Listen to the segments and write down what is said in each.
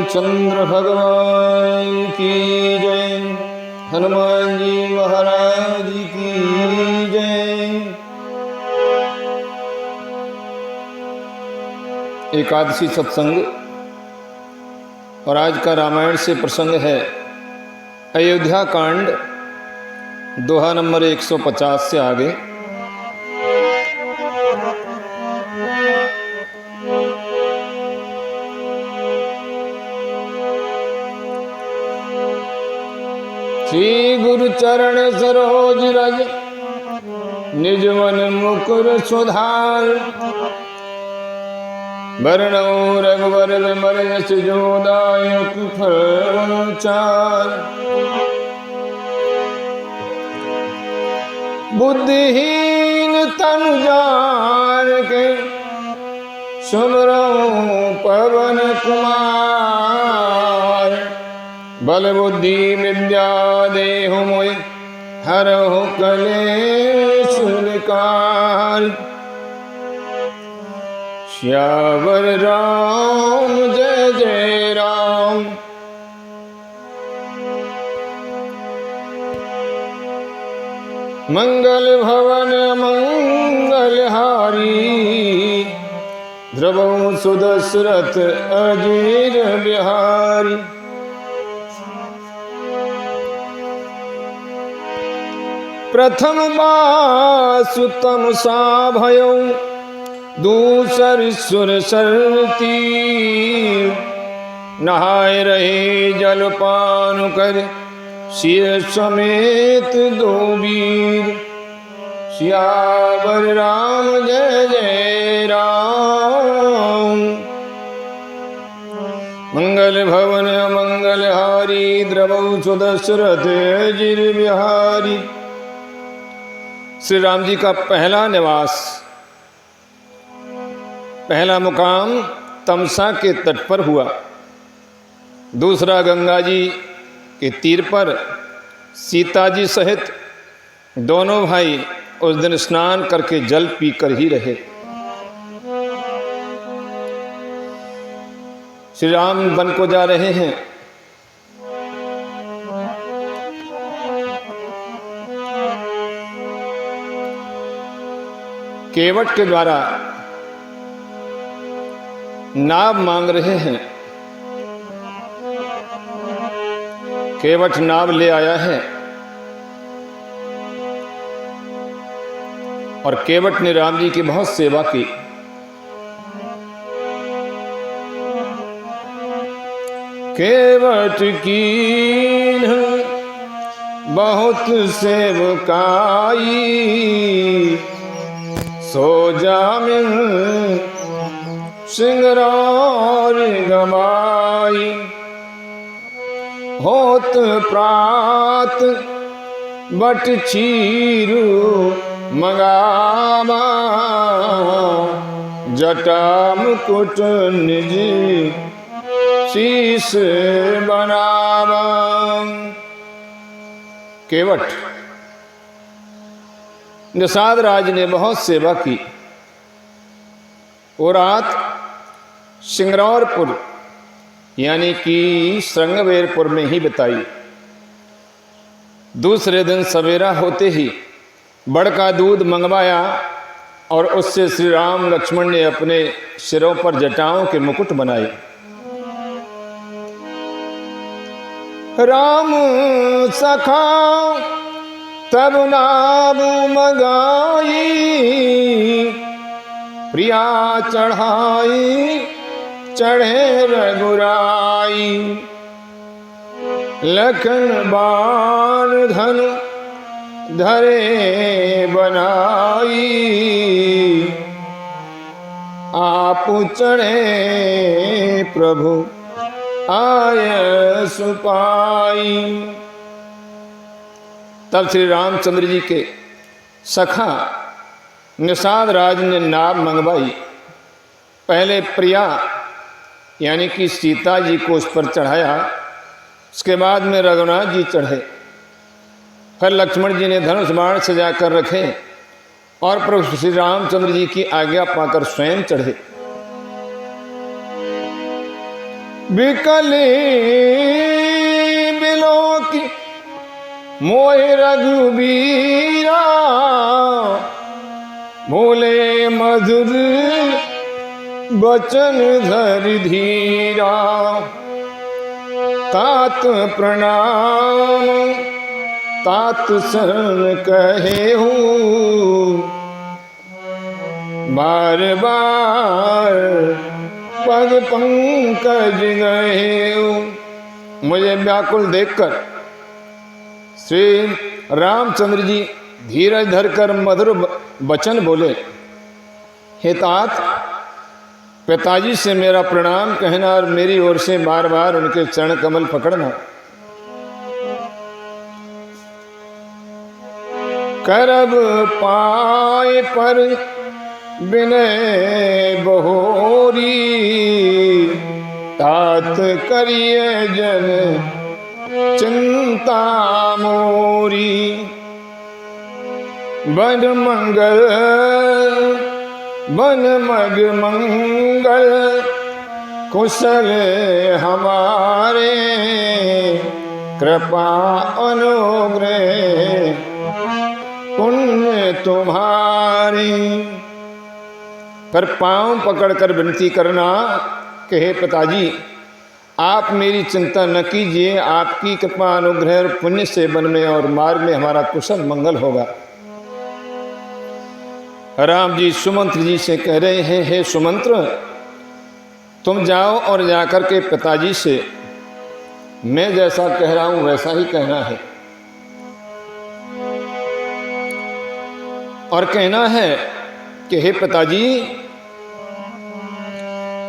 रामचंद्र भगवान की जय। हनुमान जी महाराज की जय। एकादशी सत्संग और आज का रामायण से प्रसंग है अयोध्या कांड, दोहा नंबर 150 से आगे। श्री गुरु चरण सरोज रज निज मन मुकुर सुधार। वरणो रघुवर विमल यश जोदायक फलचार। बुद्धिहीन तनु जानिके सुमिरौ पवन कुमार। बल बुद्धि विद्या देहु मोहि हरहु कलेश विकार। श्यावर राम जय जय राम। मंगल भवन मंगलहारी। ध्रुवं सुदशरथ अजीर बिहारी। प्रथम बासुतम सा भयो दूसर सुर सरती। नहाय रहे जलपान कर सिर समेत दो वीर। सियावर राम जय जय राम। मंगल भवन मंगलहारी। द्रवौ सुदशरथ अजीर बिहारी। श्री राम जी का पहला निवास, पहला मुकाम तमसा के तट पर हुआ। दूसरा गंगा जी के तीर पर सीता जी सहित दोनों भाई उस दिन स्नान करके जल पीकर ही रहे। श्री राम वन को जा रहे हैं। केवट के द्वारा नाव मांग रहे हैं। केवट नाव ले आया है और केवट ने राम जी की बहुत सेवा की। केवट की बहुत सेवकाई। सो जामिन सिंगरार गमाई। होत प्रात बट चीरू मंगावा। जटा मुकुट निज शीस बनावा। केवट निषाद राज ने बहुत सेवा की। वो रात सिंगरौरपुर यानी कि श्रृंगवेरपुर में ही बिताई। दूसरे दिन सवेरा होते ही बड़का दूध मंगवाया और उससे श्री राम लक्ष्मण ने अपने सिरों पर जटाओं के मुकुट बनाए। राम सखा तब नाम मगाई। प्रिया चढ़ाई चढ़े रघुराई। लखन बाण धन धरे बनाई। आप चढ़े प्रभु आय सुपाई। तब श्री रामचंद्र जी के सखा निषाद राज ने नाव मंगवाई। पहले प्रिया यानी कि सीता जी को उस पर चढ़ाया। उसके बाद में रघुनाथ जी चढ़े। फिर लक्ष्मण जी ने धनुष बाण सजा कर रखे और प्रभु श्री रामचंद्र जी की आज्ञा पाकर स्वयं चढ़े। बिकले बिलोकी मोहि रघुबीरा, बोले मधुर बचन धरि धीरा। तात प्रणाम तात शरण कहेहु, बार बार पग पंकज गहेहु। मुझे व्याकुल देखकर श्री रामचंद्र जी धीरज धरकर मधुर वचन बोले, हे तात, पिताजी से मेरा प्रणाम कहना और मेरी ओर से बार बार उनके चरण कमल पकड़ना। करब पाए पर विनय बहोरी, तात करिए जन चिंता मोरी। बन मंगल बन मग मंगल, कुशल हमारे कृपा अनुग्रह पुण्य तुम्हारी। पर पांव पकड़कर विनती करना कि हे पिताजी, आप मेरी चिंता न कीजिए, आपकी कृपा अनुग्रह और पुण्य से वन में और मार्ग में हमारा कुशल मंगल होगा। राम जी सुमंत्र जी से कह रहे हैं, हे सुमंत्र, तुम जाओ और जाकर के पिताजी से मैं जैसा कह रहा हूं वैसा ही कहना है, और कहना है कि हे पिताजी,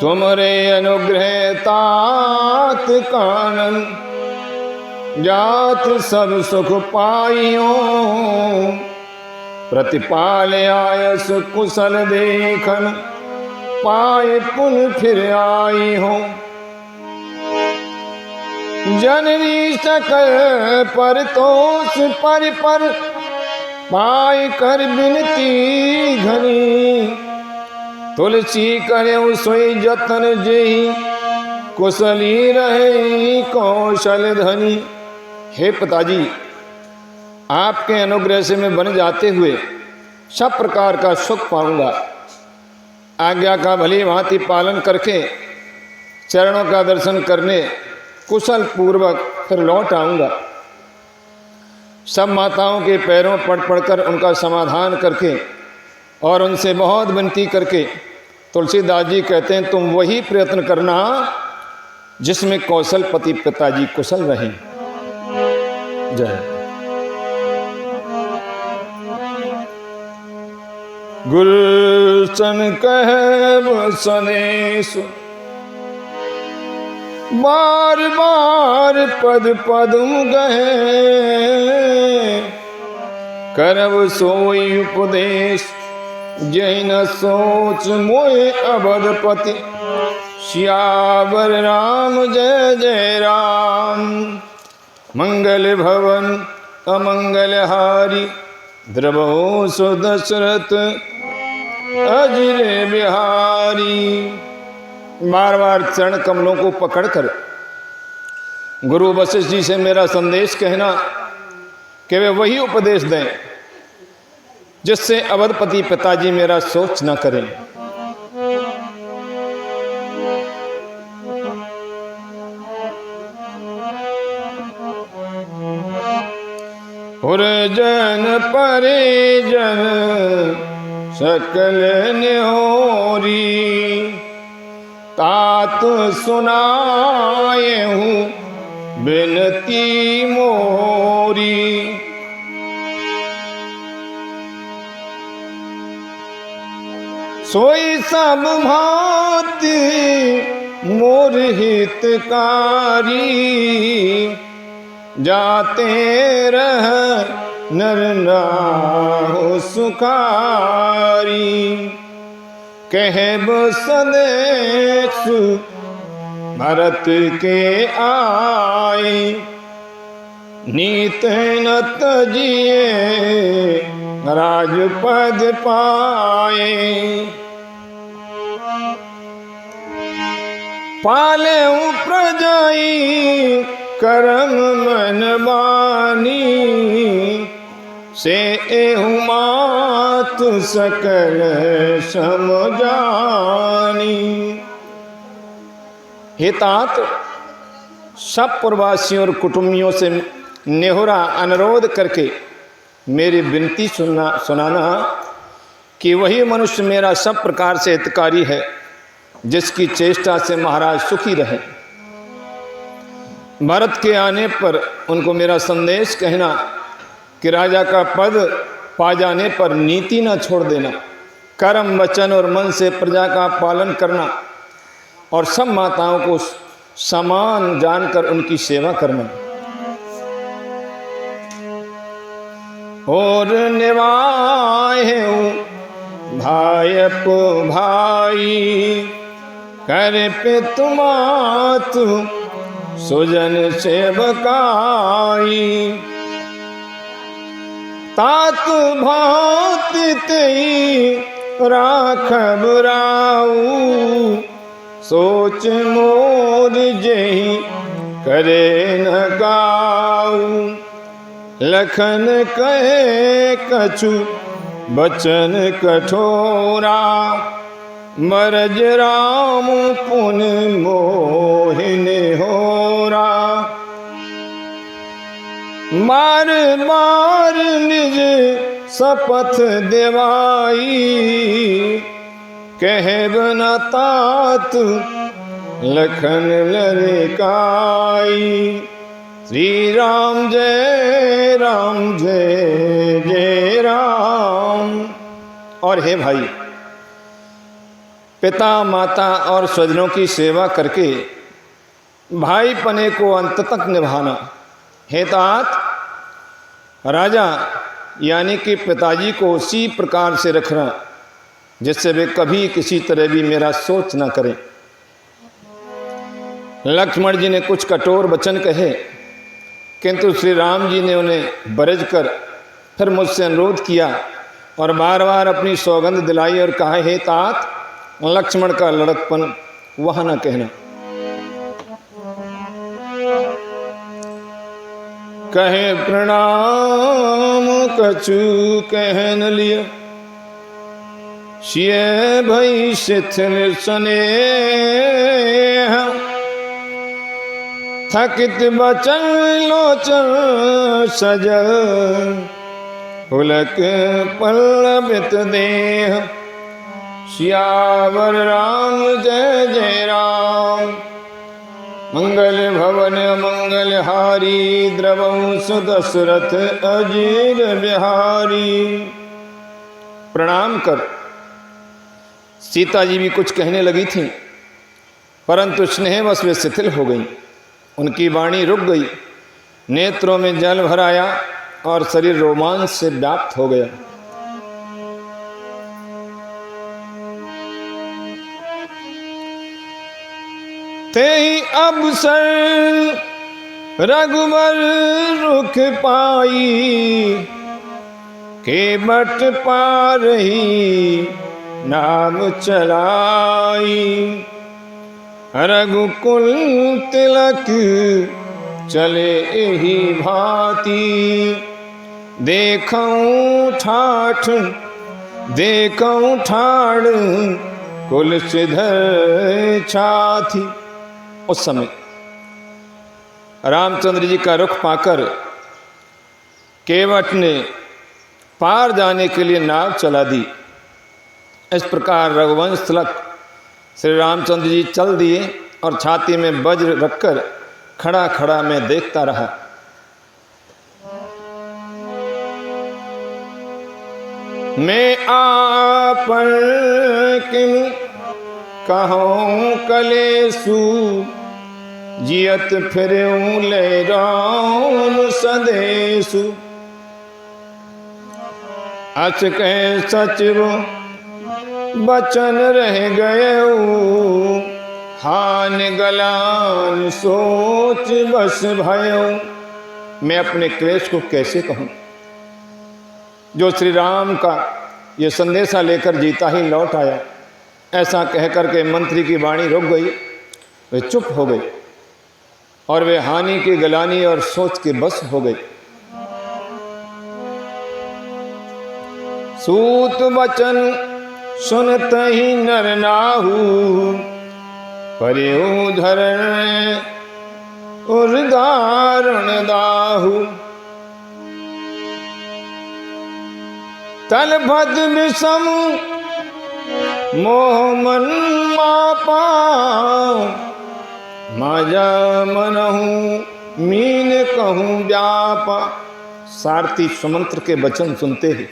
तुमरे अनुग्रह तात कानन, जात सब सुख पाइयो, प्रतिपाल आयस कुशल देखन, पाए पुन फिर आई हो। जननी सकल पर तोष पर पाए कर बिनती घनी, तुलसी करे सोई जतन जेहि, कुशली रहे कौशल धनी। हे पिताजी, आपके अनुग्रह से मैं बन जाते हुए सब प्रकार का सुख पाऊंगा। आज्ञा का भली भांति पालन करके चरणों का दर्शन करने कुशल पूर्वक फिर लौट आऊंगा। सब माताओं के पैरों पड़ पड़कर उनका समाधान करके और उनसे बहुत विनती करके तुलसीदास जी कहते हैं, तुम वही प्रयत्न करना जिसमें कौशलपति पिताजी कुशल रहें। जय। गुलशन कहब सनेश, बार बार पद पदम गहे, करब सोई उपदेश, जय न सोच मोए अवधपति। सियावर राम जय जय राम, मंगल भवन अमंगल हारी, द्रवो सुदशरथ अजर बिहारी। बार बार चरण कमलों को पकड़कर गुरु वशिष्ठ जी से मेरा संदेश कहना कि वे वही उपदेश दें जिससे अवधपति पिताजी मेरा सोच न करें। जन परिजन सकल न्योरी, तात सुनाए हूँ बिनती मोरी। सोई सब भांति मोर हितकारी, जाते रह नर नाहु सुखारी। कहब सदेश भरत के आए, नीत न तजिए राजपद पाए। पाले प्रजाई करम मन बानी, से एहु मात सकल समझानी। हे तात, सब प्रवासियों और कुटुंबियों से नेहुरा अनुरोध करके मेरी विनती सुनाना कि वही मनुष्य मेरा सब प्रकार से हितकारी है, जिसकी चेष्टा से महाराज सुखी रहे। भरत के आने पर उनको मेरा संदेश कहना कि राजा का पद पा जाने पर नीति न छोड़ देना, कर्म वचन और मन से प्रजा का पालन करना और सब माताओं को समान जानकर उनकी सेवा करना। और निभाए भाई को भाई कर पे तुमात सुजन सेवकाई, तात भात तेई राखब राऊ, सोच मोर जेहि करे न गाऊ। लखन कहे कछु बचन कठोरा, मरज राम पुन मोहिन होरा। मार मार निज शपथ देवाई, कहे बना तात लखन लड़काई। श्री राम जय जय राम। और हे भाई, पिता माता और स्वजनों की सेवा करके भाई पने को अंत तक निभाना। हे तात, राजा यानी कि पिताजी को उसी प्रकार से रखना जिससे वे कभी किसी तरह भी मेरा सोच न करें। लक्ष्मण जी ने कुछ कठोर वचन कहे, किंतु श्री राम जी ने उन्हें बरज कर फिर मुझसे अनुरोध किया और बार बार अपनी सौगंध दिलाई और कहा, हे तात, लक्ष्मण का लड़कपन वह न कहना। कहे प्रणाम कछु कहन लिया, सिय भई शिथिल स्नेह। थकित बचन लोचन सजल, पुलक पल्लवित देह। सियावर राम जय जय राम। मंगल भवन मंगल हारी, द्रवंश दशरथ अजीर बिहारी। प्रणाम कर। सीता जी भी कुछ कहने लगी थीं, परंतु स्नेहवश वे शिथिल हो गईं। उनकी वाणी रुक गई, नेत्रों में जल भर आया और शरीर रोमांच से व्याप्त हो गया। तेहि अवसर रघुबर रुख पाई, के बट पारही नाम चलाई। रघुकुल तिलक चले एही भांति, देखऊं ठाठ कुल सिधर छाती। उस समय रामचंद्र जी का रुख पाकर केवट ने पार जाने के लिए नाव चला दी। इस प्रकार रघुवंश तिलक श्री रामचंद्र जी चल दिए और छाती में वज्र रखकर खड़ा खड़ा मैं देखता रहा। मैं आपन किम कहूँ कलेसु, जियत फिरूं ले राम सदेसु। अच कह सचिव बचन रह गए, हान गलान सोच बस भयो। मैं अपने क्लेश को कैसे कहूँ, जो श्री राम का ये संदेशा लेकर जीता ही लौट आया। ऐसा कह कर के मंत्री की वाणी रुक गई। वे चुप हो गए और वे हानि की गलानी और सोच के बस हो गए। सूत वचन सुनत ही नर नाहू, पर्यो धरण उदारण दाहू। तल भद विषम मोह मन मापा, माजा मनहूँ मीन कहूँ व्यापा। सारथी सुमंत्र के वचन सुनते ही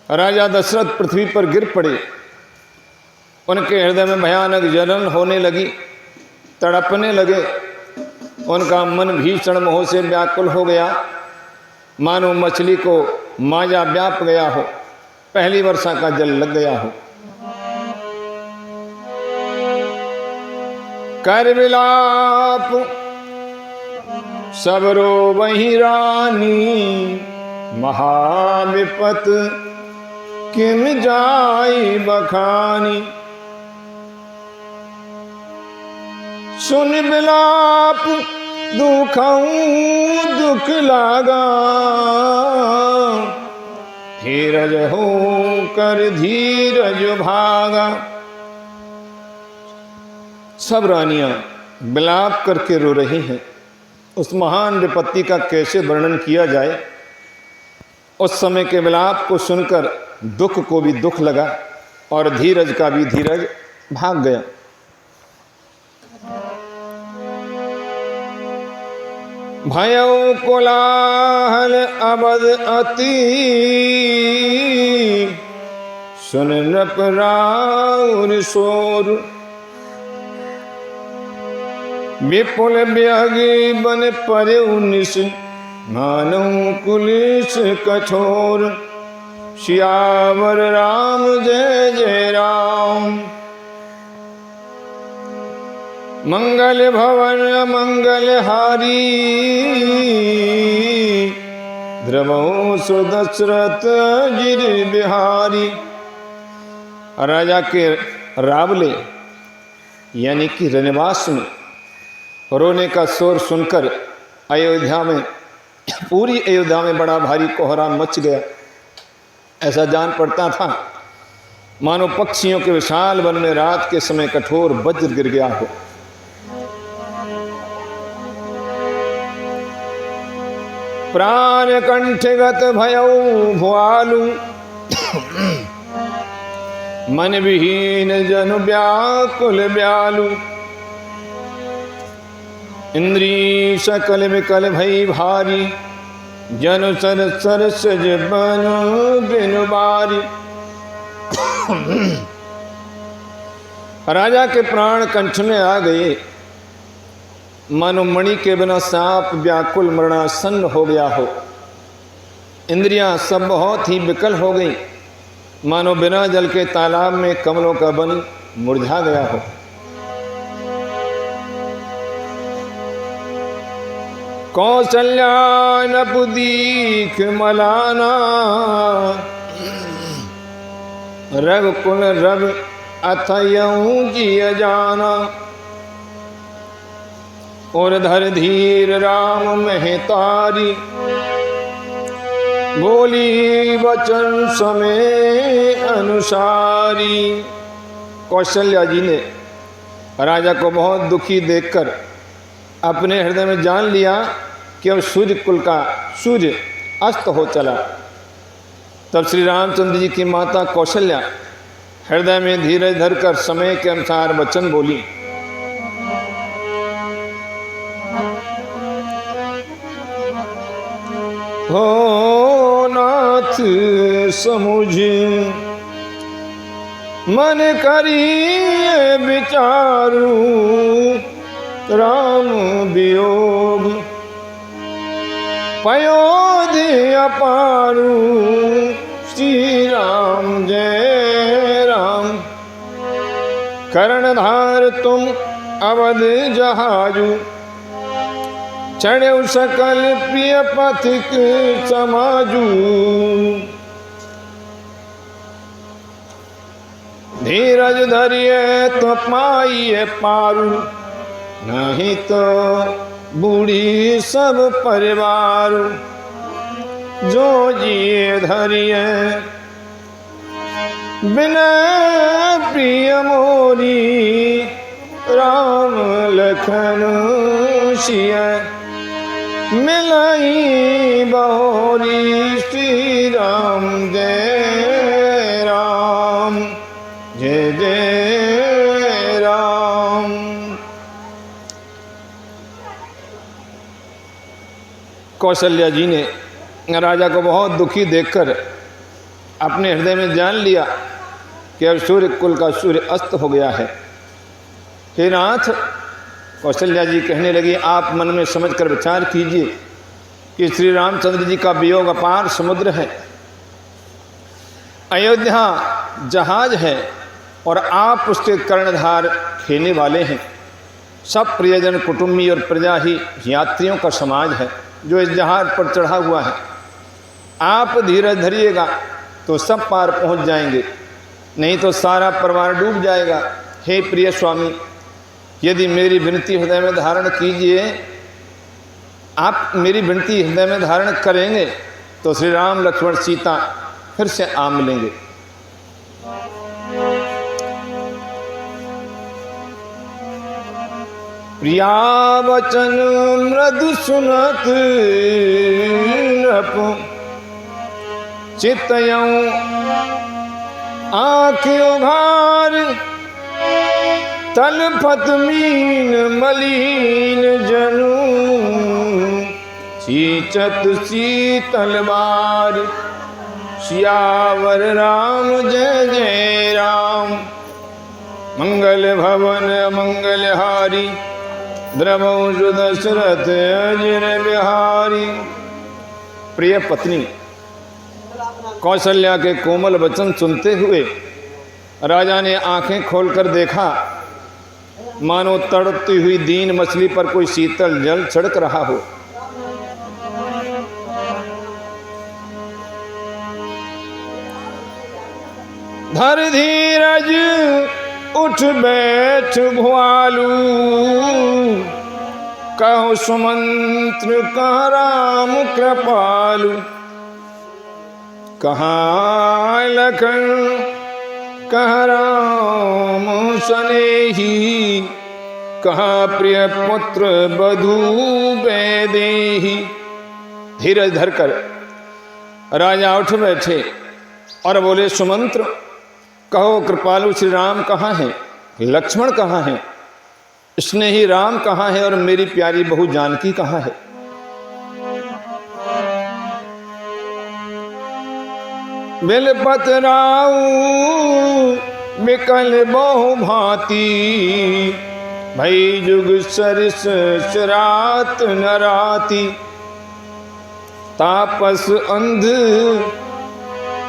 राजा दशरथ पृथ्वी पर गिर पड़े। उनके हृदय में भयानक जलन होने लगी, तड़पने लगे। उनका मन भीषण मोह से व्याकुल हो गया, मानो मछली को माया व्याप गया हो, पहली वर्षा का जल लग गया हो। कर विलाप सबरो वही रानी, महाविपत किम जाई बखानी। सुन विलाप दुखऊं दुख लागा, धीरज हो कर धीरज भागा। सब रानियां विलाप करके रो रही हैं। उस महान विपत्ति का कैसे वर्णन किया जाए। उस समय के विलाप को सुनकर दुख को भी दुख लगा और धीरज का भी धीरज भाग गया। भयउ कोलाहल अबद अति, सुन नृप राउर शोर। विपुल ब्यागी बन पर्यु निश, मानव कुलिस कठोर। सियावर राम जय जय राम, मंगल भवन मंगल हारी। द्रवो सुदशरथ गिर बिहारी। राजा के रावले यानी कि रनवास में रोने का शोर सुनकर अयोध्या में, पूरी अयोध्या में बड़ा भारी कोहराम मच गया। ऐसा जान पड़ता था मानो पक्षियों के विशाल वन में रात के समय कठोर वज्र गिर गया हो। प्राण कंठगत भयउ भुआलु, मन विहीन जनु व्याकुल ब्यालु। इंद्री सकल विकल भई भारी, जन सर सरसज बन बिनु बारी। राजा के प्राण कंठ में आ गए, मानो मणि के बिना सांप व्याकुल मरणासन्न हो गया हो। इंद्रियां सब बहुत ही विकल हो गई, मानो बिना जल के तालाब में कमलों का बन मुरझा गया हो। कौशल्या नपु दीख मलाना, रघुकुल रव अथयऊ जिय जाना। और धर धीर राम महतारी, बोली वचन समय अनुसारी। कौशल्या जी ने राजा को बहुत दुखी देखकर अपने हृदय में जान लिया कि अब सूर्य कुल का सूर्य अस्त हो चला। तब श्री रामचंद्र जी की माता कौशल्या हृदय में धीरज धरकर समय के अनुसार वचन बोली। हो नाथ समुझ मन करिए विचारू, राम वियोग पयोधि अपारू। श्री राम जय राम, कर्णधार तुम अवध जहाजू। चढ़े सकल प्रिय पथिक समाजू। धीरज धरिए तो पाइए पारू, नहीं तो बूढ़ी सब परिवार। जो जिए धरिए बिना प्रिय मोरी, राम लखन सिय मिलाई बहोरी। श्री राम जय राम, जय जय राम। कौशल्या जी ने राजा को बहुत दुखी देखकर अपने हृदय में जान लिया कि अब सूर्य कुल का सूर्य अस्त हो गया है। हे नाथ, कौशल्या जी कहने लगी, आप मन में समझ कर विचार कीजिए कि श्री रामचंद्र जी का वियोग अपार समुद्र है, अयोध्या जहाज है और आप उसके कर्णधार खेने वाले हैं। सब प्रियजन कुटुंबी और प्रजा ही यात्रियों का समाज है जो इस जहाज पर चढ़ा हुआ है। आप धीरज धरिएगा तो सब पार पहुंच जाएंगे, नहीं तो सारा परिवार डूब जाएगा। हे प्रिय स्वामी, यदि मेरी विनती हृदय में धारण कीजिए, आप मेरी विनती हृदय में धारण करेंगे तो श्री राम लक्ष्मण सीता फिर से आ मिलेंगे। प्रिया वचन मृदु सुनत नृप, चितयऊं आँख उघार। तलपत मीन मलिन जनु, सींचत शीतल बार। सियावर राम जय जय राम, मंगल भवन मंगलहारी। द्रवंशु दशरथ अजर बिहारी। प्रिय पत्नी कौशल्या के कोमल वचन सुनते हुए राजा ने आंखें खोलकर देखा, मानो तड़पती हुई दीन मछली पर कोई शीतल जल छिड़क रहा हो। धर धीरज उठ बैठ भुआलू, कहो सुमंत्र कह राम कृपालु। कहाँ लखन कह राम सनेही, कहाँ प्रिय पुत्र बधू वैदेही। धीरज धरकर राजा उठ बैठे और बोले, सुमंत्र कहो कृपालु श्री राम कहाँ हैं, लक्ष्मण कहाँ हैं, स्नेही राम कहाँ है और मेरी प्यारी बहू जानकी कहाँ है। बिलपतराऊ बिकल बहु भांति, भई जुग सरिस चरात नराती। तापस अंध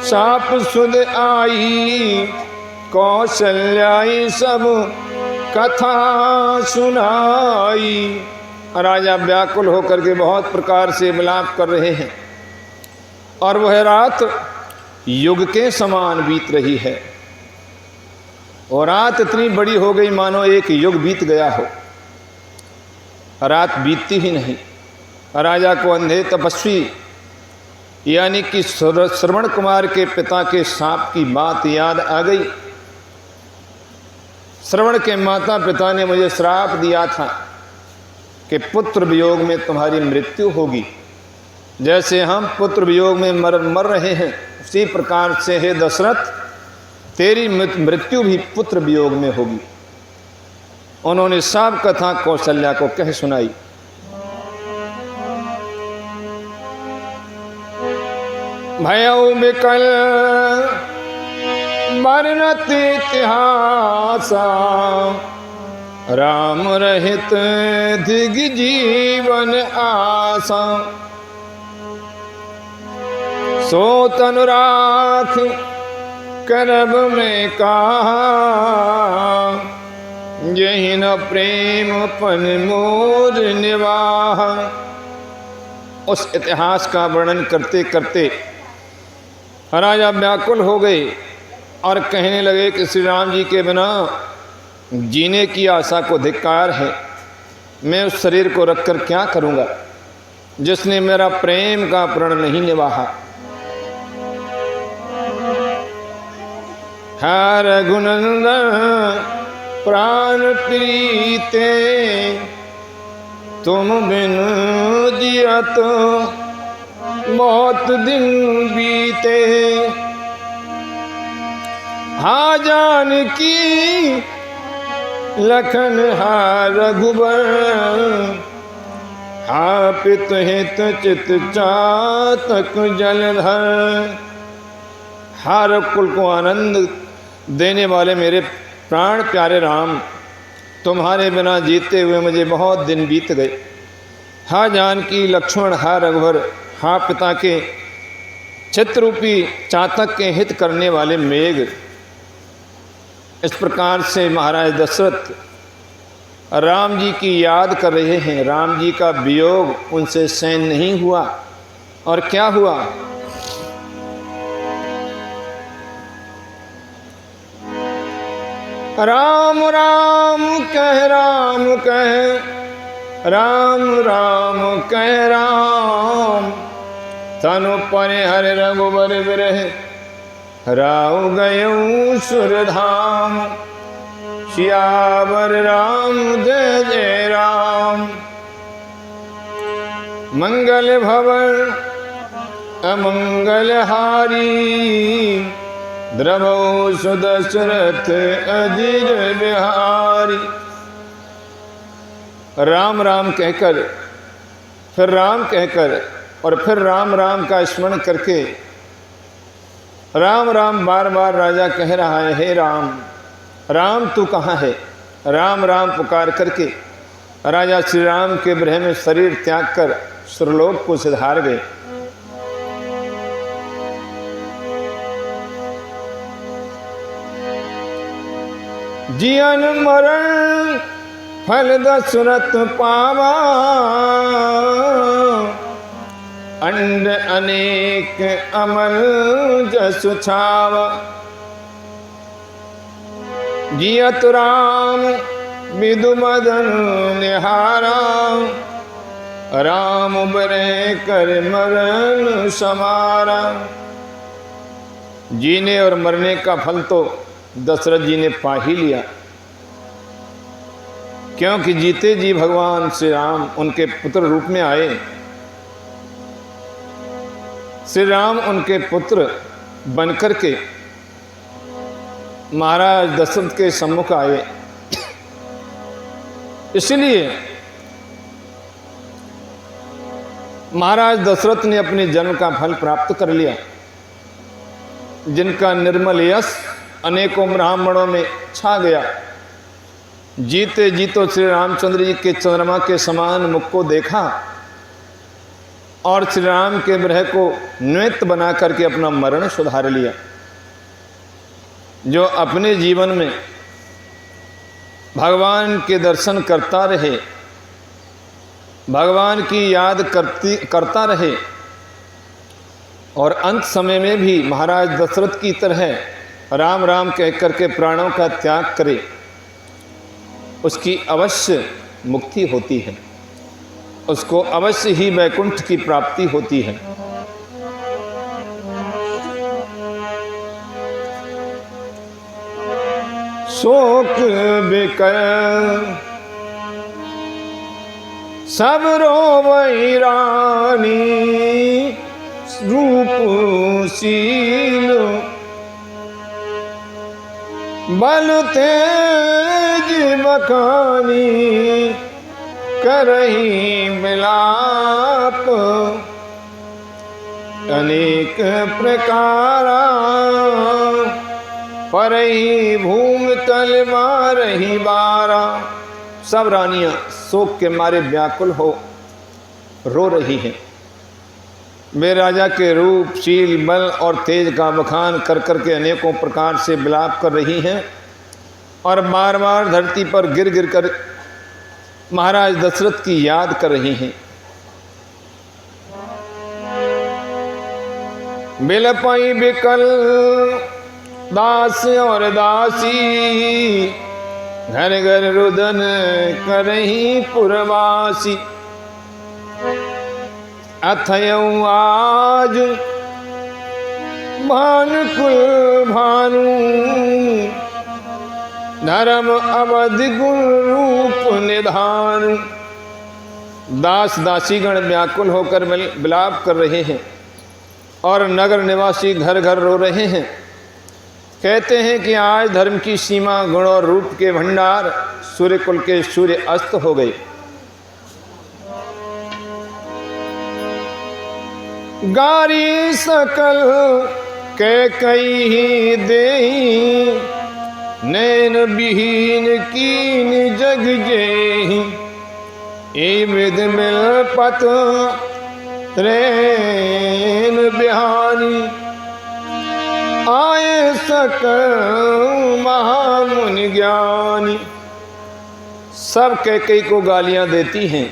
साप सुध आई, कौशल्याई सब कथा सुनाई। राजा व्याकुल होकर के बहुत प्रकार से विलाप कर रहे हैं और वह रात युग के समान बीत रही है। और रात इतनी बड़ी हो गई मानो एक युग बीत गया हो, रात बीतती ही नहीं। राजा को अंधे तपस्वी यानी कि श्रवण कुमार के पिता के सांप की बात याद आ गई। श्रवण के माता पिता ने मुझे श्राप दिया था कि पुत्र वियोग में तुम्हारी मृत्यु होगी। जैसे हम पुत्र वियोग में मर रहे हैं, उसी प्रकार से हे दशरथ तेरी मृत्यु भी पुत्र वियोग में होगी। उन्होंने सब कथा कौशल्या को कह सुनाई। भयउ विकल वर्णत इतिहासा, राम रहित दिग जीवन आसा। सो तनु राख करब में कहा, यही न प्रेम पन मोर निवाह। उस इतिहास का वर्णन करते करते राजा व्याकुल हो गए और कहने लगे कि श्री राम जी के बिना जीने की आशा को धिक्कार है। मैं उस शरीर को रखकर क्या करूँगा जिसने मेरा प्रेम का प्रण नहीं निभाया। हर रघुनंदन प्राण प्रीते, तुम बिन जिया तो बहुत दिन बीते। हा जानकी लखन हा रघुबर, हा पित हित चित चातक जलधर। हर कुल को आनंद देने वाले मेरे प्राण प्यारे राम, तुम्हारे बिना जीते हुए मुझे बहुत दिन बीत गए। हा जानकी लक्ष्मण, हा रघुवर, हा पिता के चित्ररूपी चातक के हित करने वाले मेघ। इस प्रकार से महाराज दशरथ राम जी की याद कर रहे हैं। राम जी का वियोग उनसे सहन नहीं हुआ। और क्या हुआ? राम राम कह राम कह, राम राम कह राम। तनु परे हरे रघुबर विरह, राव गयऊ सुरधाम। सियावर राम जय जय राम। मंगल भवन अमंगल हारी, द्रवो सुदशरथ अजीर बिहारी। राम राम कहकर, फिर राम कहकर और फिर राम राम का स्मरण करके राम राम बार बार राजा कह रहा है, हे राम, राम तू कहाँ है? राम राम पुकार करके राजा श्री राम के विरह में शरीर त्याग कर सुरलोक को सिधार गए। जियन मरण फल दशरथ पावा, अंड अनेक अमल जसु छावा। जियत राम विदु मदन निहारा, राम बरे कर मरण समारा। जीने और मरने का फल तो दशरथ जी ने पा ही लिया, क्योंकि जीते जी भगवान श्री राम उनके पुत्र रूप में आए। श्री राम उनके पुत्र बनकर के महाराज दशरथ के सम्मुख आए। इसलिए महाराज दशरथ ने अपने जन्म का फल प्राप्त कर लिया, जिनका निर्मल यश अनेकों ब्राह्मणों में छा गया। जीते जीतो श्री रामचंद्र जी के चंद्रमा के समान मुख को देखा और श्री राम के विरह को निमित्त बना करके अपना मरण सुधार लिया। जो अपने जीवन में भगवान के दर्शन करता रहे, भगवान की याद करता रहे और अंत समय में भी महाराज दशरथ की तरह राम राम कह करके प्राणों का त्याग करे, उसकी अवश्य मुक्ति होती है, उसको अवश्य ही वैकुंठ की प्राप्ति होती है। शोक बिकर सब रोवै रानी, रूपशील बल तेज बखानी, करही मिलाप अनेक प्रकारा, परही भूम तल मारही बारा। सब रानियां शोक के मारे व्याकुल हो रो रही हैं। वे राजा के रूप, शील, बल और तेज का बखान कर करके अनेकों प्रकार से विलाप कर रही हैं और बार बार धरती पर गिर गिर कर महाराज दशरथ की याद कर रही हैं। बिलपई बिकल दास और दासी घर घर रुदन करही पुरवासी। अथयऊ आज भानुकुल भानु धर्म अवध गुण रूप निधानु। दास दासीगण व्याकुल होकर विलाप कर रहे हैं और नगर निवासी घर घर रो रहे हैं। कहते हैं कि आज धर्म की सीमा गुण और रूप के भंडार सूर्य कुल के सूर्य अस्त हो गए। गारी सकल कैकई देहि नैन विहीन कीन जग जेहि। ए मृद मिल पत रेन बिहारी आए सकल महामुनि ज्ञानी। सब कैकई को गालियां देती हैं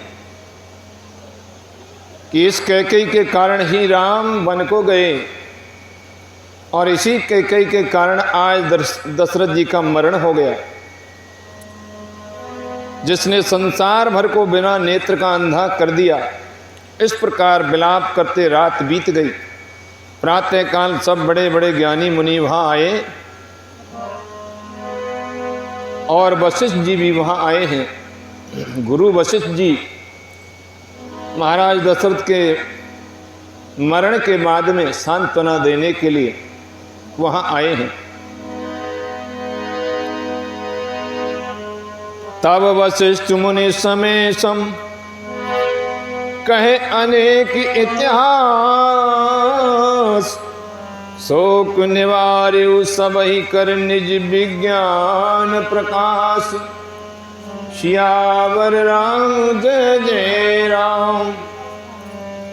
कि इस कैकई के कारण ही राम वन को गए और इसी कैकई के कारण आज दशरथ जी का मरण हो गया, जिसने संसार भर को बिना नेत्र का अंधा कर दिया। इस प्रकार विलाप करते रात बीत गई। प्रातःकाल सब बड़े बड़े ज्ञानी मुनि वहाँ आए और वशिष्ठ जी भी वहाँ आए हैं। गुरु वशिष्ठ जी महाराज दशरथ के मरण के बाद में सांत्वना देने के लिए वहाँ आए हैं। तब वशिष्ठ मुनि समेशम कहे अनेक इतिहास। शोक निवार्यु सबहि कर निज विज्ञान प्रकाश। सियावर राम जय जय राम।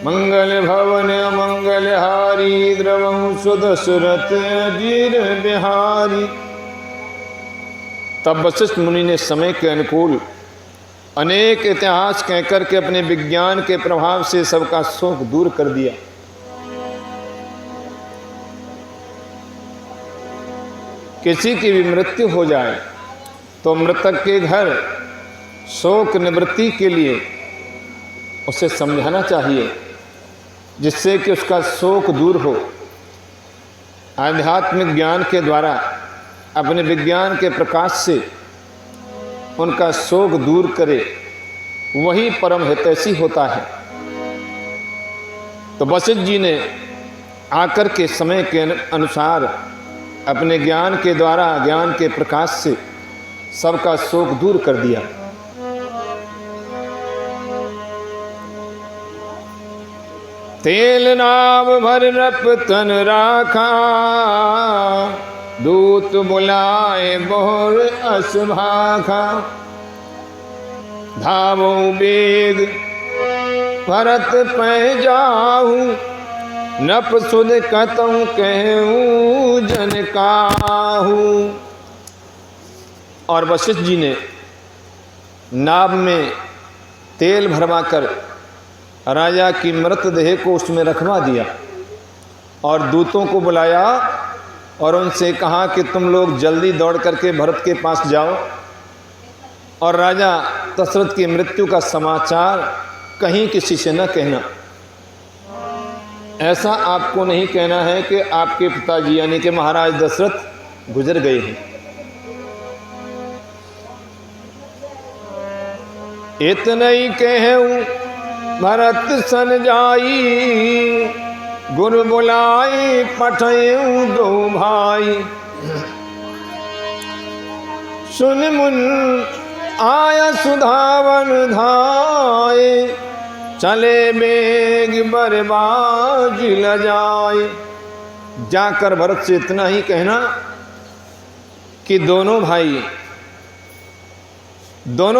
मंगल भवन मंगल हारी द्रवहु सुदशरथ अजीर बिहारी। तब वशिष्ठ मुनि ने समय के अनुकूल अनेक इतिहास कहकर के अपने विज्ञान के प्रभाव से सबका शोक दूर कर दिया। किसी की भी मृत्यु हो जाए तो मृतक के घर शोक निवृत्ति के लिए उसे समझाना चाहिए, जिससे कि उसका शोक दूर हो। आध्यात्मिक ज्ञान के द्वारा अपने विज्ञान के प्रकाश से उनका शोक दूर करे, वही परम हितैषी होता है। तो वशिष्ठ जी ने आकर के समय के अनुसार अपने ज्ञान के द्वारा ज्ञान के प्रकाश से सबका शोक दूर कर दिया। तेल नाव भर रप तन राखा। दूत बुलाए बोर असभाखा। धावो बेग भरत पै जाहू। नप सुध कतहु कहूँ जन काहू। और वशिष्ठ जी ने नाव में तेल भरवा कर राजा की मृतदेह को उसमें रखवा दिया और दूतों को बुलाया और उनसे कहा कि तुम लोग जल्दी दौड़ करके भरत के पास जाओ और राजा दशरथ की मृत्यु का समाचार कहीं किसी से न कहना। ऐसा आपको नहीं कहना है कि आपके पिताजी यानी कि महाराज दशरथ गुजर गए हैं। इतना ही कहूँ भरत सन जाई। गुरु बुलाई पठयऊ दो भाई। सुन मुन आया सुधावन धाये। चले बेग बरबाज ल जाए। जाकर भरत से इतना ही कहना कि दोनों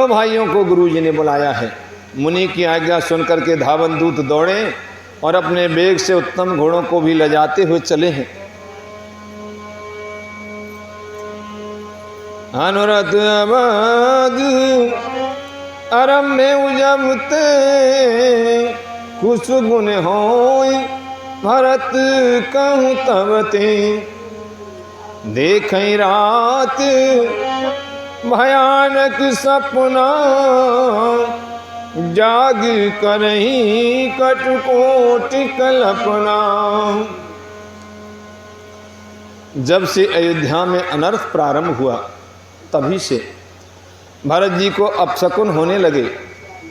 भाइयों को गुरुजी ने बुलाया है। मुनि की आज्ञा सुनकर के धावन दूत दौड़े और अपने बेग से उत्तम घोड़ों को भी लजाते हुए चले हैं। अनुरथ अवध अरम में उजबते। कुछ गुण होय भरत कहूँ तबते। देखई रात भयानक सपना, जाग करही कटकोट कल्पना। जब से अयोध्या में अनर्थ प्रारंभ हुआ तभी से भरत जी को अपशकुन होने लगे,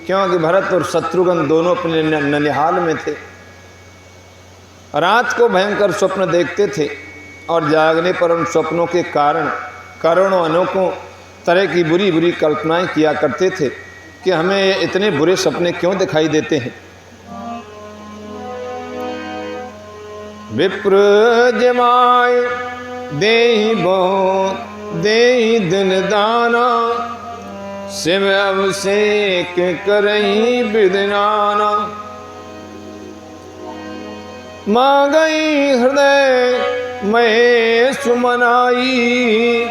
क्योंकि भरत और शत्रुघ्न दोनों अपने ननिहाल में थे। रात को भयंकर स्वप्न देखते थे और जागने पर उन स्वप्नों के कारण करोड़ों अनोखों तरह की बुरी बुरी कल्पनाएं किया करते थे कि हमें इतने बुरे सपने क्यों दिखाई देते हैं। विप्र जमाय देहि बहुत देहि दिन दाना, शिव अभिषेक करही विदनाना। मांगई हृदय मैं सुमनाई,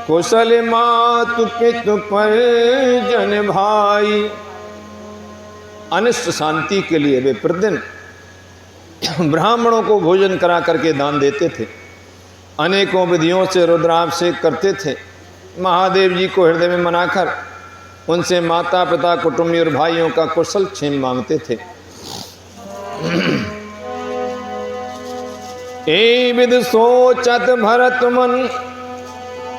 कुशल मातु पितु पर जन भाई। अनिष्ट शांति के लिए वे प्रतिदिन ब्राह्मणों को भोजन करा करके दान देते थे, अनेकों विधियों से रुद्राभिषेक करते थे, महादेव जी को हृदय में मनाकर उनसे माता पिता कुटुंबी और भाइयों का कुशल क्षेम मांगते थे। ए विद सोचत भरत मन,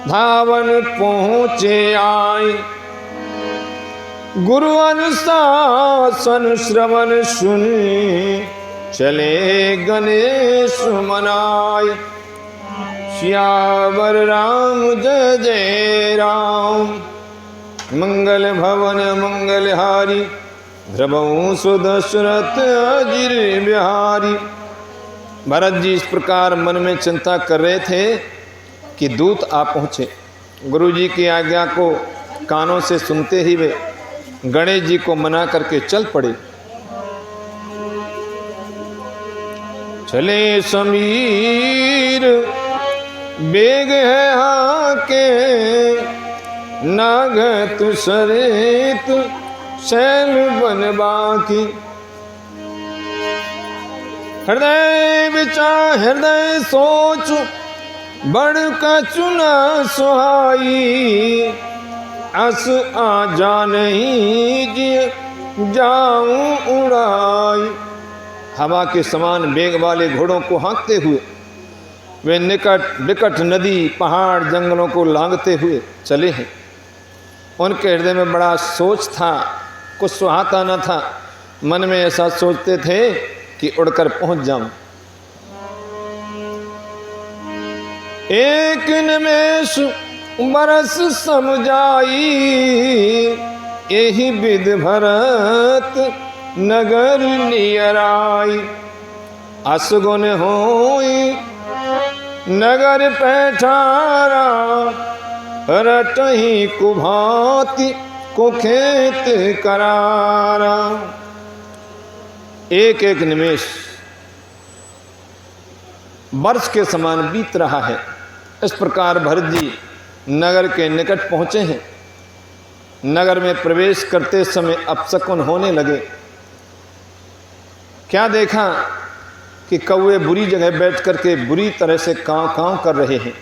धावन पहुँचे आए, गुरु अनुशासन श्रवण सुनि, चले गणेश मनाए। श्यावर राम जय जय राम, मंगल भवन मंगलहारी, ध्रुवं सुदशरथ अजिर बिहारी। भरत जी इस प्रकार मन में चिंता कर रहे थे कि दूत आ पहुँचे। गुरु जी की आज्ञा को कानों से सुनते ही वे गणेश जी को मना करके चल पड़े। चले समीर बेग है हाके, नागत सरेत शैल बन बाकी। हृदय विचार हृदय सोच, बड़ का चुना सुहाई, अस आ जा नहीं जी जाऊं उड़ाई। हवा के समान वेग वाले घोड़ों को हाँकते हुए वे निकट विकट नदी पहाड़ जंगलों को लांघते हुए चले हैं। उनके हृदय में बड़ा सोच था, कुछ सुहाता न था। मन में ऐसा सोचते थे कि उड़कर पहुंच जाऊं। एक निमेष बरस समझाई, यही विध भरत नगर नियराई। असगुन होई नगर पैठारा, रटही कुभाति कुखेत करारा। एक एक निमेष वर्ष के समान बीत रहा है। इस प्रकार भरत जी नगर के निकट पहुंचे हैं। नगर में प्रवेश करते समय अपशकुन होने लगे। क्या देखा कि कौवे बुरी जगह बैठ करके बुरी तरह से कांव कांव कर रहे हैं।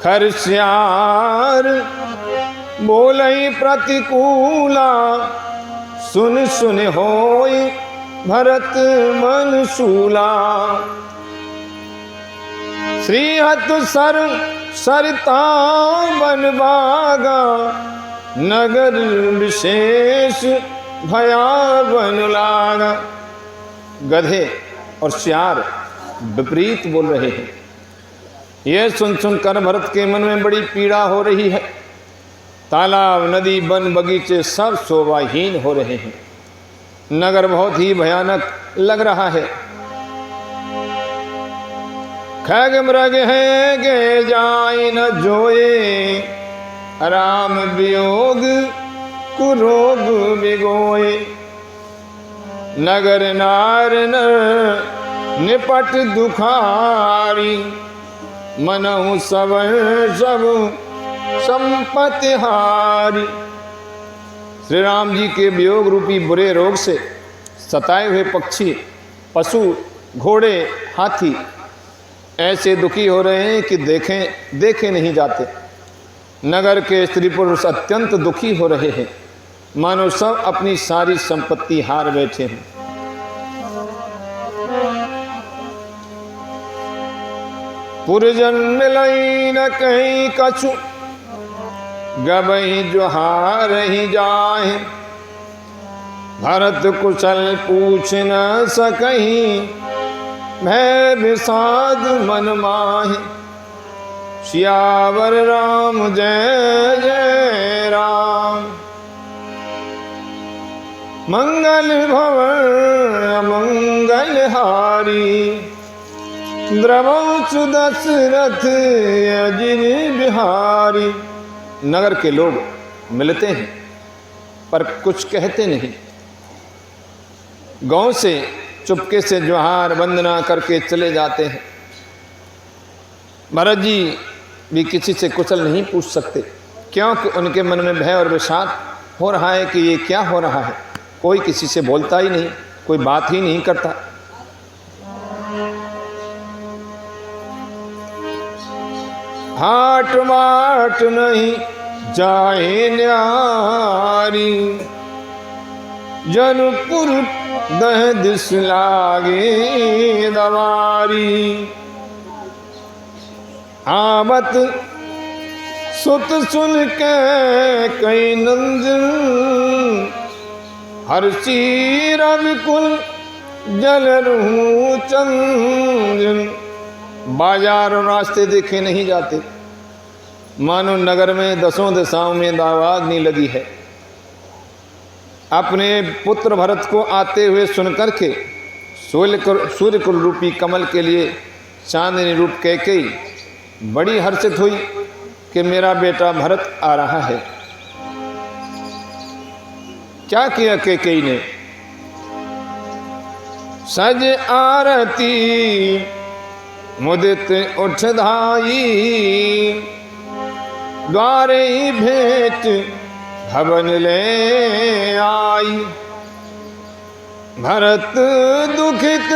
खरस्यार बोलई प्रतिकूला, सुन सुन होई भरत मन शूला। श्रीहत सर सरिता बन बागा, नगर विशेष भयावन लागा। गधे और सियार विपरीत बोल रहे हैं। यह सुन सुनकर भरत के मन में बड़ी पीड़ा हो रही है। तालाब नदी वन बगीचे सब शोभाहीन हो रहे हैं। नगर बहुत ही भयानक लग रहा है। खग मृग है गे जाय न जोए, राम वियोग कुरोग बिगोए। नगर नार नर निपट दुखारी, मनहु सब सब संपत्ति हारी। श्री राम जी के वियोग रूपी बुरे रोग से सताए हुए पक्षी, पशु, घोड़े, हाथी ऐसे दुखी हो रहे हैं कि देखे नहीं जाते। नगर के स्त्री पुरुष अत्यंत दुखी हो रहे हैं, मानो सब अपनी सारी संपत्ति हार बैठे हैं। पुरजन मिलई न कहीं कछु, गबई जो हार ही जाए। भरत कुशल पूछ न सकहीं, भय विषाद मन माहि। सियावर राम जय जय राम। मंगल भवन मंगल हारी, द्रवंसु दशरथ अजिर बिहारी। नगर के लोग मिलते हैं पर कुछ कहते नहीं। गांव से चुपके से जोहार वंदना करके चले जाते हैं। भरत जी भी किसी से कुशल नहीं पूछ सकते, क्योंकि उनके मन में भय और विषाद हो रहा है कि ये क्या हो रहा है। कोई किसी से बोलता ही नहीं, कोई बात ही नहीं करता। हाट बाट नहीं जाए न्यारी, जनपुर दह दिस लागे दवारी। आवत सुत सुन के कई नंदन, हर्षी रविकुल जल रहूं चंदन। बाजार और रास्ते देखे नहीं जाते, मानो नगर में दसों दिशाओं में दावाग्नि लगी है। अपने पुत्र भरत को आते हुए सुनकर के सूर्यकुल रूपी कमल के लिए चांदनी रूप कैकेयी बड़ी हर्षित हुई कि मेरा बेटा भरत आ रहा है। क्या किया कैकेयी ने? सज आरती मुदित उठ धाई, द्वारे ही भेंट भवन ले आई। भरत दुखित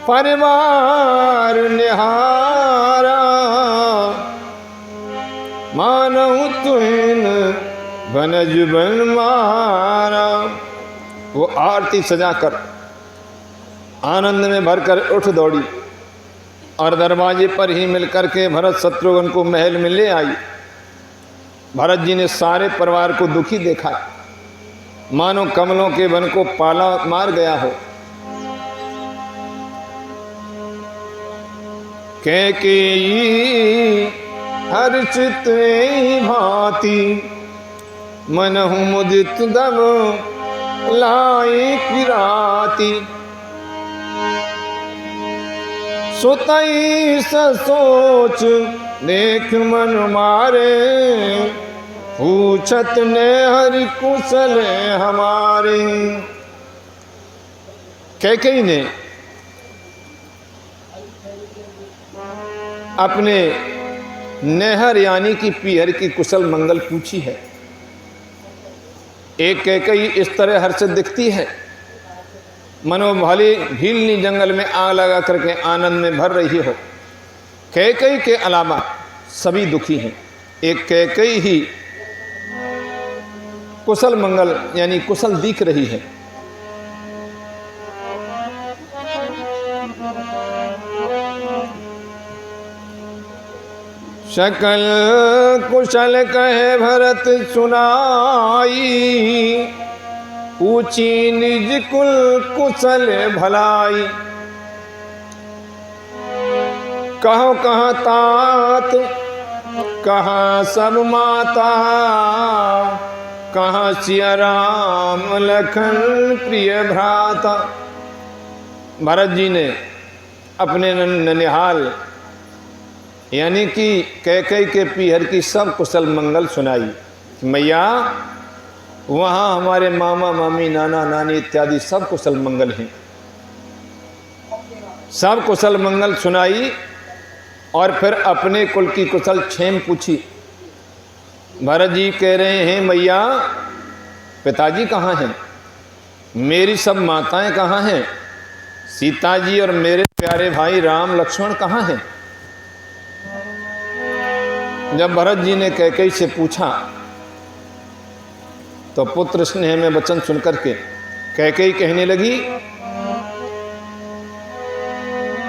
परिवार निहारा, मानहु तुहिन बनज बन मारा। वो आरती सजाकर आनंद में भरकर उठ दौड़ी और दरवाजे पर ही मिलकर के भरत शत्रुघ्न को महल में ले आई। भरत जी ने सारे परिवार को दुखी देखा, मानो कमलों के वन को पाला मार गया हो। कैकेयी हर्षित भांति, मनहु मुदित दब लाई किराती। सुतई सोच देख मन मारे, पूछत ने हरि कुशल हमारे। कैकेयी ने अपने नेहर यानी कि पीहर की कुशल मंगल पूछी है। एक कैकेयी इस तरह हर्षित दिखती है, मनो भली भीलनी जंगल में आग लगा करके आनंद में भर रही हो। कैकेयी के अलावा सभी दुखी हैं। एक कैकेयी ही कुशल मंगल यानी कुशल दिख रही है। सकल कुशल कहे भरत सुनाई, पूछी निज कुल कुशल भलाई। कहो कहाँ तात, कहाँ सब माता, कहाँ सिया राम लखन प्रिय भ्राता। भरत जी ने अपने ननिहाल यानी कि कैकेयी के पीहर की सब कुशल मंगल सुनाई। मैया वहाँ हमारे मामा मामी नाना नानी इत्यादि सब कुशल मंगल हैं। सब कुशल मंगल सुनाई और फिर अपने कुल की कुशल क्षेम पूछी। भरत जी कह रहे हैं मैया पिताजी कहाँ हैं, मेरी सब माताएं कहाँ हैं, सीता जी और मेरे प्यारे भाई राम लक्ष्मण कहाँ हैं? जब भरत जी ने कैकेयी से पूछा तो पुत्र स्नेह में वचन सुनकर के कैकेयी कहने लगी,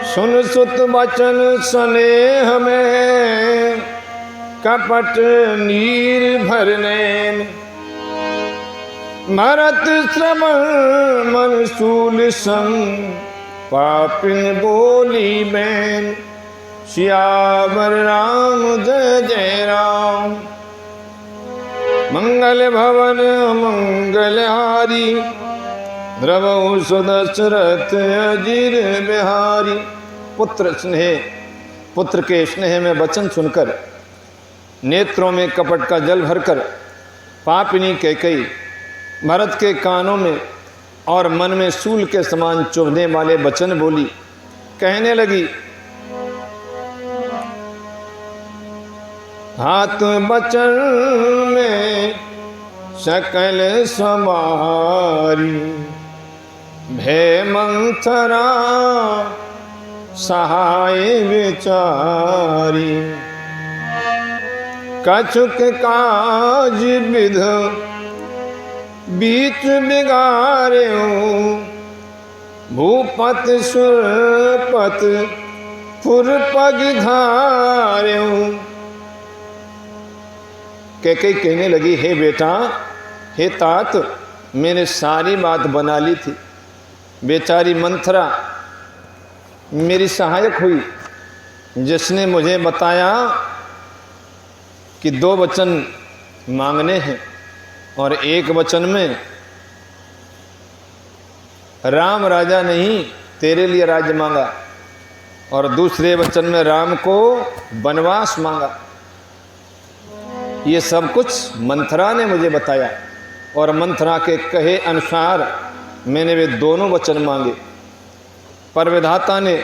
सुन सुत वचन स्नेह में कपट नीर भरने, भरत श्रवण मन शूल संग पापिन बोली बैन, सियावर राम जय जय राम। मंगल भवन मंगलहारी, द्रवहु सुदशरथ अजीर बिहारी। पुत्र के स्नेह में वचन सुनकर नेत्रों में कपट का जल भरकर पापिनी कैकेयी भरत के कानों में और मन में सूल के समान चुभने वाले वचन बोली। कहने लगी, हाथ बचन में सकल समारी, भय मंथरा सहाय विचारी, कछुक काज विध बीच बिगाड़्यूं, भूपत सुरपत फुरपग धार्यूं। कैकेयी कहने लगी, हे बेटा, हे तात, मैंने सारी बात बना ली थी। बेचारी मंथरा मेरी सहायक हुई, जिसने मुझे बताया कि 2 वचन मांगने हैं और एक वचन में राम राजा नहीं तेरे लिए राज्य मांगा और दूसरे वचन में राम को वनवास मांगा। ये सब कुछ मंथरा ने मुझे बताया और मंथरा के कहे अनुसार मैंने वे दोनों वचन मांगे, पर विधाता ने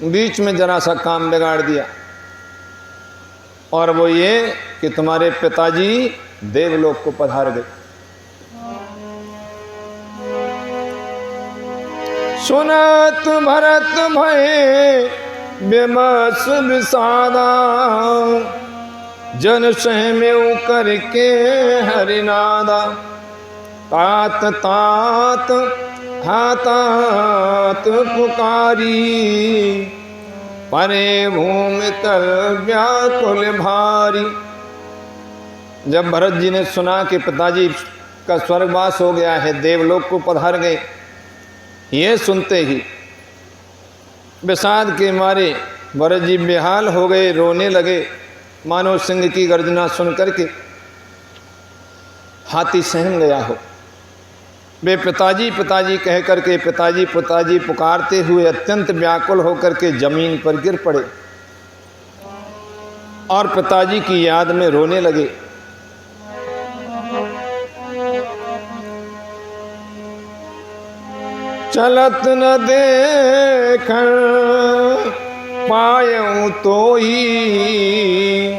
बीच में जरा सा काम बिगाड़ दिया, और वो ये कि तुम्हारे पिताजी देवलोक को पधार गए। सुनत भरत भय बेबस विषादा, जन सह में करके हरिनादा, तात तात हातात पुकारी, परे भूमि तल व्याकुल भारी। जब भरत जी ने सुना कि पिताजी का स्वर्गवास हो गया है, देवलोक को पधार गए, ये सुनते ही विषाद के मारे भरत जी बेहाल हो गए, रोने लगे, मानो सिंह की गर्जना सुन करके हाथी सहम गया हो। वे पिताजी पिताजी कह करके पिताजी पिताजी पुकारते हुए अत्यंत व्याकुल होकर के जमीन पर गिर पड़े और पिताजी की याद में रोने लगे। चलत न देखन पायूं तो ही,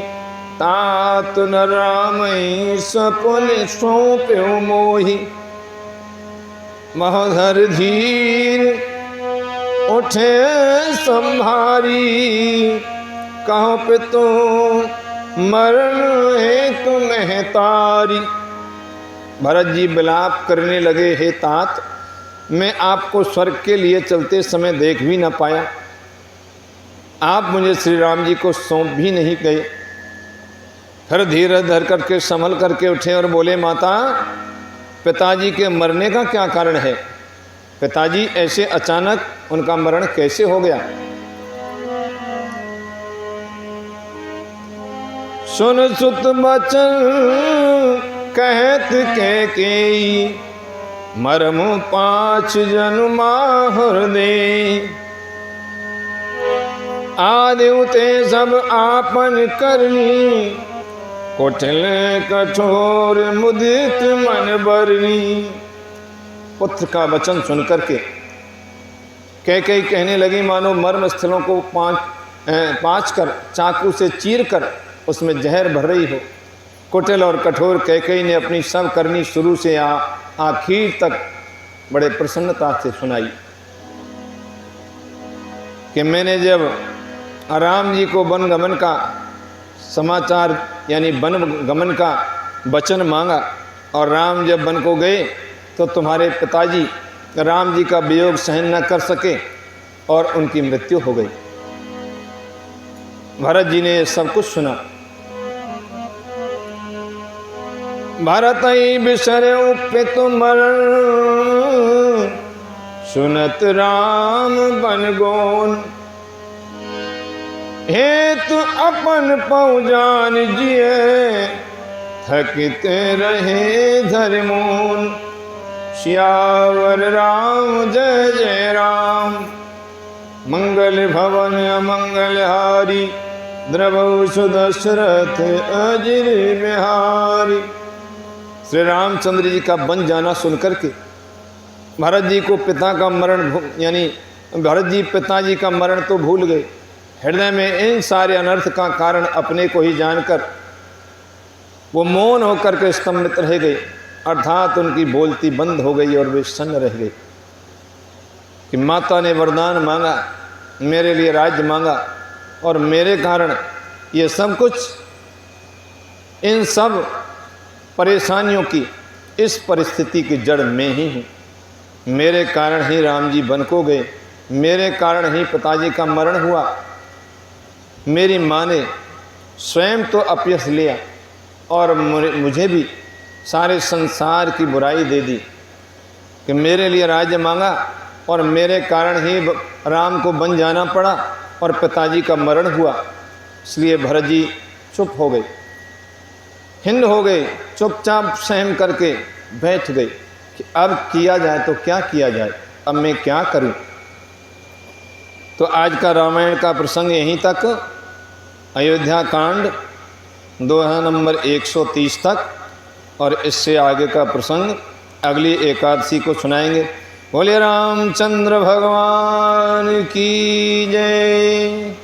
तात न रामई सपन सौंप्यो मोही। महोधर धीर उठे संभारी, कहो पितो मरण है तुम्हें तारी। भरत जी विलाप करने लगे, हे तात, मैं आपको स्वर्ग के लिए चलते समय देख भी न पाया, आप मुझे श्री राम जी को सौंप भी नहीं गए। फिर धीरे धर करके संभल करके उठे और बोले, माता, पिताजी के मरने का क्या कारण है? पिताजी ऐसे अचानक उनका मरण कैसे हो गया? सुन सुत बचन कहत कैकेयी, मरम 5 जन्मा हृदय। आदिउ ते सब आपन करनी, कुटिल कठोर मुदित मन बरनी। पुत्र का वचन सुनकर के कैकेयी कहने लगी, मानो मर्म स्थलों को पाँच कर चाकू से चीर कर उसमें जहर भर रही हो। कुटिल और कठोर कैकेयी ने अपनी सब करनी शुरू से आखिर तक बड़े प्रसन्नता से सुनाई। कि मैंने जब राम जी को वन गमन का समाचार यानी वन गमन का वचन मांगा और राम जब वन को गए तो तुम्हारे पिताजी राम जी का वियोग सहन न कर सके और उनकी मृत्यु हो गई। भरत जी ने सब कुछ सुना। भरत ही बिसरे उपित मरण, सुनत राम बन गोन। हेतु अपन पहुँचान जिए, थकते रहे धर्मोन। सियावर राम जय जय राम, मंगल भवन अमंगल हारी। द्रवहु सुदशरथ अजिर बिहारी। श्री रामचंद्र जी का बन जाना सुनकर के भरत जी को पिता का मरण यानी भरत जी पिताजी का मरण तो भूल गए, हृदय में इन सारे अनर्थ का कारण अपने को ही जानकर वो मौन होकर के स्तंभित रह गए, अर्थात उनकी बोलती बंद हो गई और वे सन्न रह गए कि माता ने वरदान मांगा, मेरे लिए राज्य मांगा और मेरे कारण ये सब कुछ, इन सब परेशानियों की इस परिस्थिति की जड़ में ही हूँ। मेरे कारण ही राम जी वन को गए, मेरे कारण ही पिताजी का मरण हुआ। मेरी माँ ने स्वयं तो अपयश लिया और मुझे भी सारे संसार की बुराई दे दी कि मेरे लिए राज्य मांगा और मेरे कारण ही राम को वन जाना पड़ा और पिताजी का मरण हुआ। इसलिए भरत जी चुप हो गए, हिंद हो गए, चुपचाप सहम करके बैठ गए कि अब किया जाए तो क्या किया जाए, अब मैं क्या करूं। तो आज का रामायण का प्रसंग यहीं तक, अयोध्या कांड दोहा नंबर 130 तक, और इससे आगे का प्रसंग अगली एकादशी को सुनाएंगे। बोले रामचंद्र भगवान की जय।